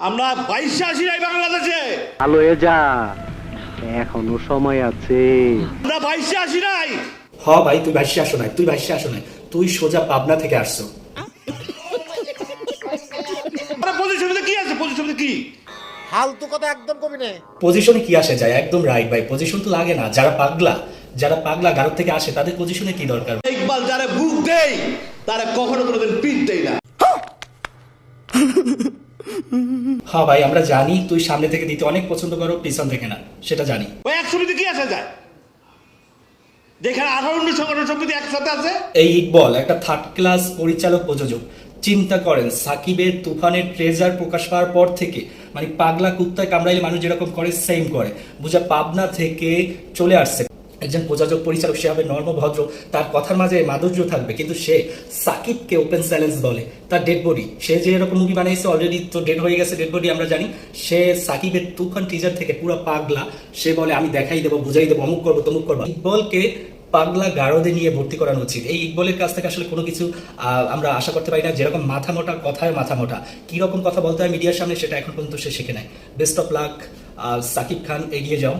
আমরা 22 আসি নাই বাংলাদেশে। ভালো হয়ে যা, এখনো সময় আছে। আমরা 22 আসি নাই। হ ভাই, তুই ভাইসে আসো নাই, তুই সোজা পাবনা থেকে আসছো। পজিশনে কি আছে? পজিশনে কি ফালতু কথা একদম কবি না। পজিশনে কি আসে যায়? একদম রাইট ভাই, পজিশন তো লাগে না। যারা পাগলা গারদ থেকে আসে তাদের পজিশনে কি দরকার? ইকবাল যারা বুক দেই তারা কখনো কোনোদিন পিট দেই না। হ্যাঁ ভাই, আমরা জানি তুই সামনে থেকে দিতে অনেক পছন্দ করো, পিছন থেকে না, সেটা জানি। ওই একশোটিতে কি আসা যায় যেখানে 18 সংগঠন সমিতি একসাথে আছে? এই ইকবল একটা থার্ড ক্লাস পরিচালক প্রযোজক। চিন্তা করেন, সাকিবের তুফানের ট্রেজার প্রকাশ পাওয়ার পর থেকে মানে পাগলা কুত্তায় কামড়াইলে মানুষ যেরকম করে সেম করে। বুঝা পাবনা থেকে চলে আসছে একজন প্রযোজক পরিচালক, সে হবে নর্মভদ্র, তার কথার মাঝে মাধুর্য থাকবে, কিন্তু সে সাকিবকে ওপেন চ্যালেঞ্জ বলে। তার ডেড বডি, সে যে এরকম মুভি বানাইছে অলরেডি তো ডেড হয়ে গেছে, ডেড বডি আমরা জানি। সে সাকিবের তুফান টিজার থেকে পুরো পাগলা, সে বলে আমি দেখাই দেবো, বুঝাই দেবো, অমুক করবো তমুক করবো। ইকবলকে পাগলা গারদে নিয়ে ভর্তি করানো উচিত। এই ইকবলের কাছ থেকে আসলে কোনো কিছু আমরা আশা করতে পারি না। যেরকম মাথা মোটা, কথায় মাথা মোটা, কিরকম কথা বলতে হয় মিডিয়ার সামনে সেটা এখন পর্যন্ত সে শিখে নেয়। Best of luck, Shakib Khan, এগিয়ে যাও।